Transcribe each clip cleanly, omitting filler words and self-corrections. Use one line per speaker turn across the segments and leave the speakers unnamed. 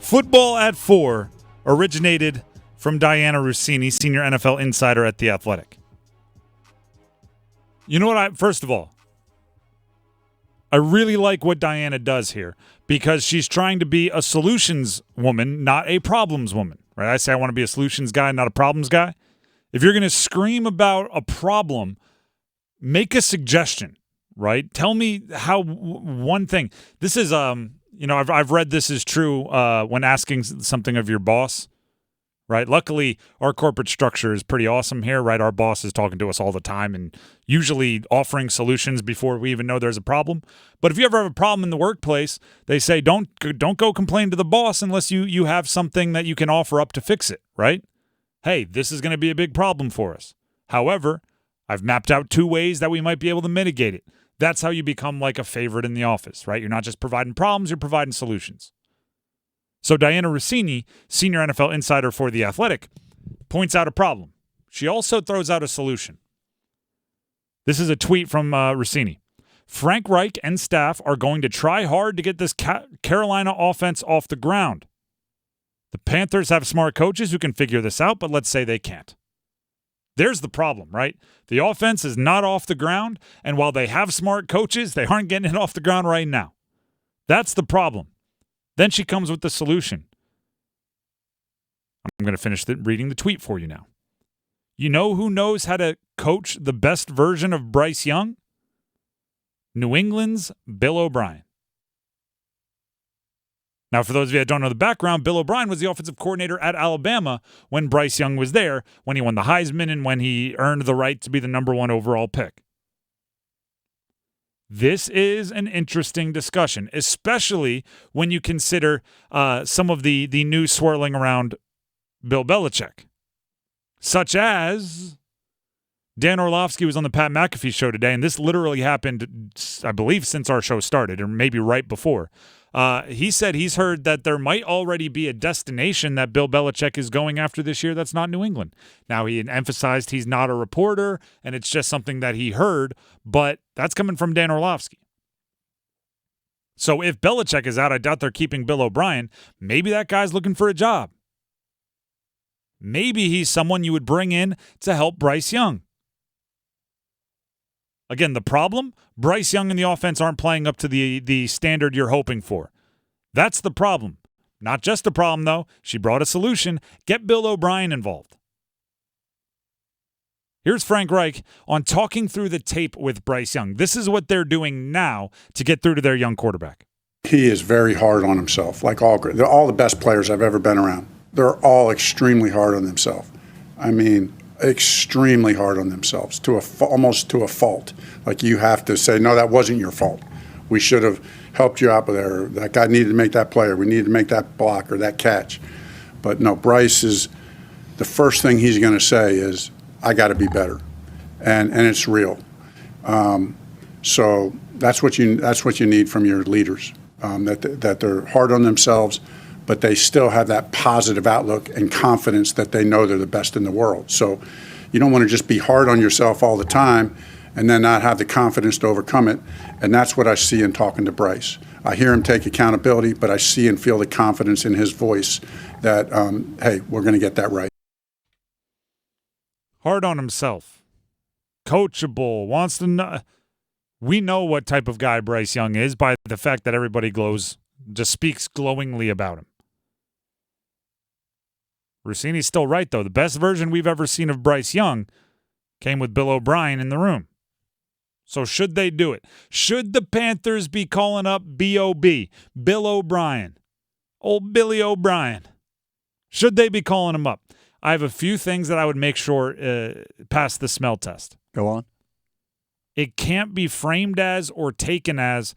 Football at 4 originated from Dianna Russini, senior NFL insider at The Athletic. You know what? First of all, I really like what Dianna does here because she's trying to be a solutions woman, not a problems woman. Right? I say I want to be a solutions guy, not a problems guy. If you're going to scream about a problem, make a suggestion, right? Tell me how one thing. This is I've read this is true when asking something of your boss, right? Luckily, our corporate structure is pretty awesome here, right? Our boss is talking to us all the time and usually offering solutions before we even know there's a problem. But if you ever have a problem in the workplace, they say don't go complain to the boss unless you have something that you can offer up to fix it, right? Hey, this is going to be a big problem for us. However, I've mapped out 2 ways that we might be able to mitigate it. That's how you become like a favorite in the office, right? You're not just providing problems, you're providing solutions. So Dianna Russini, senior NFL insider for The Athletic, points out a problem. She also throws out a solution. This is a tweet from Russini. Frank Reich and staff are going to try hard to get this Carolina offense off the ground. The Panthers have smart coaches who can figure this out, but let's say they can't. There's the problem, right? The offense is not off the ground, and while they have smart coaches, they aren't getting it off the ground right now. That's the problem. Then she comes with the solution. I'm going to finish reading the tweet for you now. You know who knows how to coach the best version of Bryce Young? New England's Bill O'Brien. Now, for those of you that don't know the background, Bill O'Brien was the offensive coordinator at Alabama when Bryce Young was there, when he won the Heisman and when he earned the right to be the number 1 overall pick. This is an interesting discussion, especially when you consider some of the news swirling around Bill Belichick, such as Dan Orlovsky was on the Pat McAfee show today, and this literally happened, I believe, since our show started, or maybe right before. He said he's heard that there might already be a destination that Bill Belichick is going after this year that's not New England. Now, he emphasized he's not a reporter, and it's just something that he heard, but that's coming from Dan Orlovsky. So if Belichick is out, I doubt they're keeping Bill O'Brien. Maybe that guy's looking for a job. Maybe he's someone you would bring in to help Bryce Young. Again, the problem, Bryce Young and the offense aren't playing up to the standard you're hoping for. That's the problem. Not just a problem, though. She brought a solution. Get Bill O'Brien involved. Here's Frank Reich on talking through the tape with Bryce Young. This is what they're doing now to get through to their young quarterback.
He is very hard on himself, like all the best players I've ever been around. They're all extremely hard on themselves. I mean, extremely hard on themselves, almost to a fault. Like you have to say, no, that wasn't your fault. We should have helped you out there. That guy needed to make that play, or we needed to make that block or that catch. But no, Bryce is, the first thing he's going to say is, I got to be better. And it's real. So that's what you need from your leaders, that they're hard on themselves, but they still have that positive outlook and confidence that they know they're the best in the world. So you don't want to just be hard on yourself all the time and then not have the confidence to overcome it. And that's what I see in talking to Bryce. I hear him take accountability, but I see and feel the confidence in his voice that, hey, we're going to get that right.
Hard on himself. Coachable. Wants to know. We know what type of guy Bryce Young is by the fact that everybody just speaks glowingly about him. Russini's still right, though. The best version we've ever seen of Bryce Young came with Bill O'Brien in the room. So should they do it? Should the Panthers be calling up B.O.B., Bill O'Brien, old Billy O'Brien? Should they be calling him up? I have a few things that I would make sure pass the smell test.
Go on.
It can't be framed as or taken as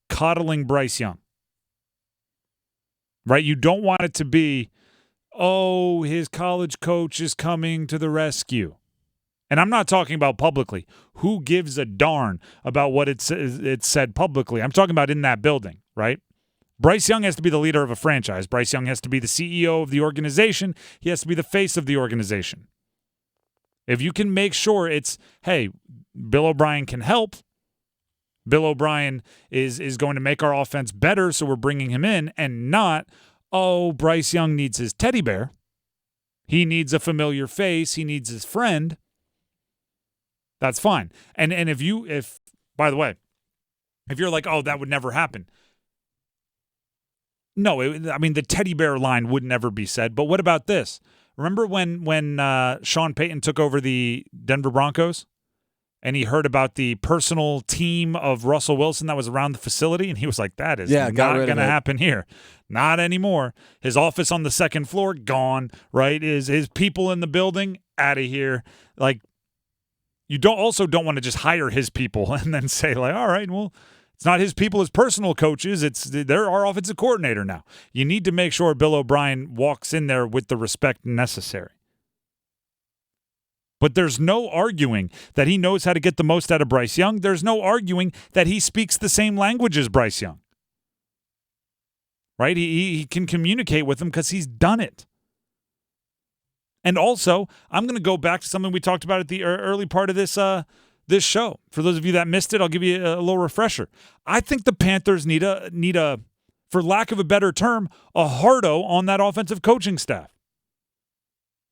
coddling Bryce Young. Right? You don't want it to be, oh, his college coach is coming to the rescue. And I'm not talking about publicly. Who gives a darn about what it's said publicly? I'm talking about in that building, right? Bryce Young has to be the leader of a franchise. Bryce Young has to be the CEO of the organization. He has to be the face of the organization. If you can make sure it's, hey, Bill O'Brien can help. Bill O'Brien is going to make our offense better, so we're bringing him in, and not, oh, Bryce Young needs his teddy bear. He needs a familiar face. He needs his friend. That's fine. And if by the way, if you're like, oh, that would never happen. No, the teddy bear line would never be said. But what about this? Remember when Sean Payton took over the Denver Broncos and he heard about the personal team of Russell Wilson that was around the facility? And he was like, that is not going to happen here. Not anymore. His office on the second floor, gone, right? His people in the building, out of here. Like, you don't want to just hire his people and then say, like, all right, well, it's not his people as personal coaches. They're our offensive coordinator now. You need to make sure Bill O'Brien walks in there with the respect necessary. But there's no arguing that he knows how to get the most out of Bryce Young. There's no arguing that he speaks the same language as Bryce Young. Right? He can communicate with him because he's done it. And also, I'm going to go back to something we talked about at the early part of this show. For those of you that missed it, I'll give you a little refresher. I think the Panthers need a, for lack of a better term, a hardo on that offensive coaching staff.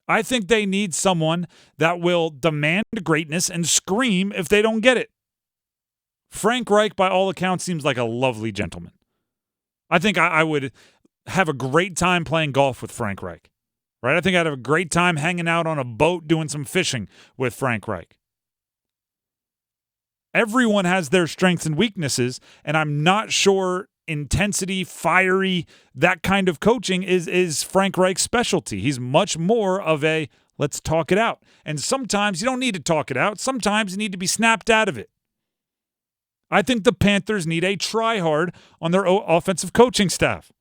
I think they need someone that will demand greatness and scream if they don't get it. Frank Reich, by all accounts, seems like a lovely gentleman. I think I would have a great time playing golf with Frank Reich. Right? I think I'd have a great time hanging out on a boat doing some fishing with Frank Reich. Everyone has their strengths and weaknesses, and I'm not sure intensity, fiery, that kind of coaching is Frank Reich's specialty. He's much more of a let's talk it out. And sometimes you don't need to talk it out. Sometimes you need to be snapped out of it. I think the Panthers need a try-hard on their offensive coaching staff.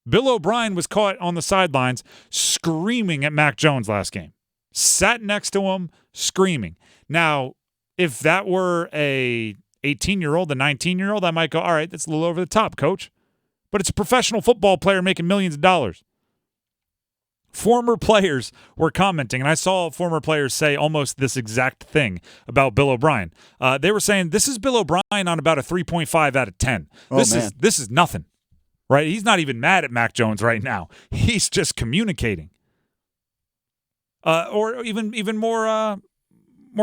Bill O'Brien was caught on the sidelines screaming at Mac Jones last game. Sat next to him, screaming. Now, if that were a 18-year-old, a 19-year-old, I might go, all right, that's a little over the top, coach. But it's a professional football player making millions of dollars. Former players were commenting, and I saw former players say almost this exact thing about Bill O'Brien. They were saying, this is Bill O'Brien on about a 3.5 out of 10. This is nothing. Right? He's not even mad at Mac Jones right now. He's just communicating. Or even more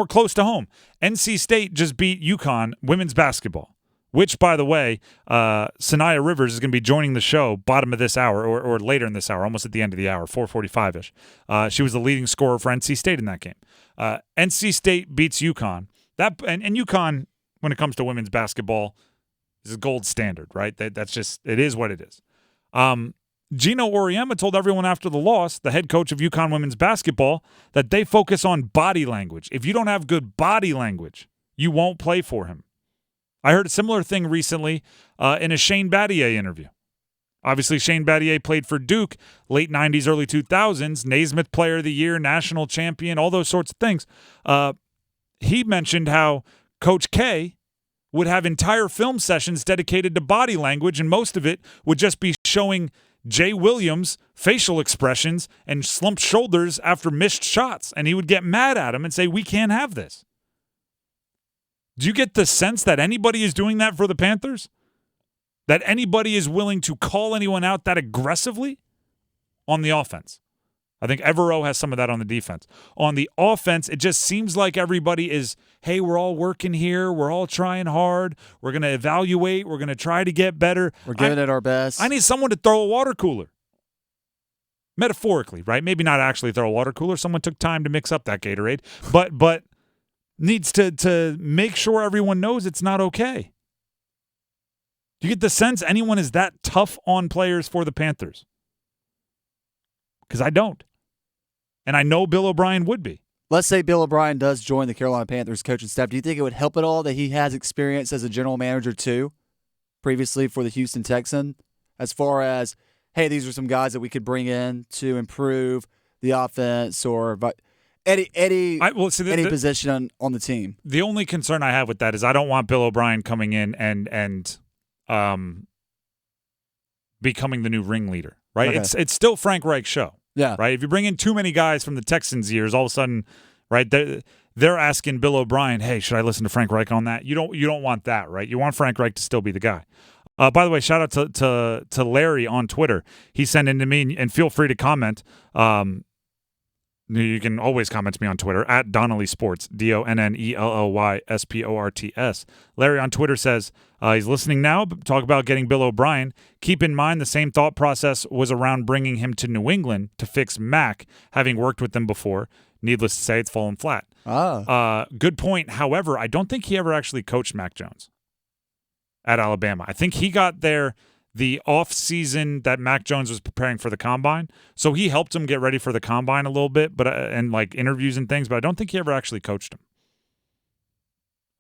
close to home. NC State just beat UConn women's basketball, which, by the way, Sanaya Rivers is going to be joining the show bottom of this hour or later in this hour, almost at the end of the hour, 4:45-ish. She was the leading scorer for NC State in that game. NC State beats UConn. And UConn, when it comes to women's basketball, is a gold standard, right? That's just, it is what it is. Gino Auriemma told everyone after the loss, the head coach of UConn women's basketball, that they focus on body language. If you don't have good body language, you won't play for him. I heard a similar thing recently in a Shane Battier interview. Obviously, Shane Battier played for Duke, late 90s, early 2000s, Naismith Player of the Year, national champion, all those sorts of things. He mentioned how Coach K would have entire film sessions dedicated to body language, and most of it would just be showing Jay Williams' facial expressions and slumped shoulders after missed shots, and he would get mad at him and say, we can't have this. Do you get the sense that anybody is doing that for the Panthers? That anybody is willing to call anyone out that aggressively on the offense? I think Evero has some of that on the defense. On the offense, it just seems like everybody is, hey, we're all working here. We're all trying hard. We're going to evaluate. We're going to try to get better.
We're giving it our best.
I need someone to throw a water cooler. Metaphorically, right? Maybe not actually throw a water cooler. Someone took time to mix up that Gatorade. But needs to make sure everyone knows it's not okay. Do you get the sense anyone is that tough on players for the Panthers? Because I don't. And I know Bill O'Brien would be.
Let's say Bill O'Brien does join the Carolina Panthers coaching staff. Do you think it would help at all that he has experience as a general manager too, previously for the Houston Texans, as far as, hey, these are some guys that we could bring in to improve the offense or any position on the team?
The only concern I have with that is I don't want Bill O'Brien coming in and becoming the new ringleader, right?
Okay.
It's still Frank Reich's show.
Yeah.
Right. If you bring in too many guys from the Texans years, all of a sudden, right, they're asking Bill O'Brien, hey, should I listen to Frank Reich on that? You don't want that, right? You want Frank Reich to still be the guy. By the way, shout out to Larry on Twitter. He sent in to me, and feel free to comment. You can always comment to me on Twitter at Donnelly Sports, DONNELLYSPORTS. Larry on Twitter says he's listening now. Talk about getting Bill O'Brien. Keep in mind the same thought process was around bringing him to New England to fix Mac, having worked with them before. Needless to say, it's fallen flat. Good point. However, I don't think he ever actually coached Mac Jones at Alabama. I think he got there the off season that Mac Jones was preparing for the combine. So he helped him get ready for the combine a little bit, but and like interviews and things, but I don't think he ever actually coached him.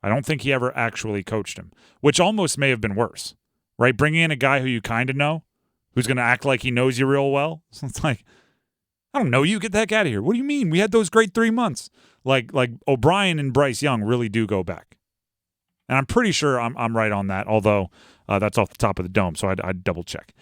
I don't think he ever actually coached him, which almost may have been worse, right? Bringing in a guy who you kind of know, who's going to act like he knows you real well. So it's like, I don't know you. Get the heck out of here. What do you mean? We had those great 3 months. Like O'Brien and Bryce Young really do go back. And I'm pretty sure I'm right on that, although that's off the top of the dome, so I'd double check.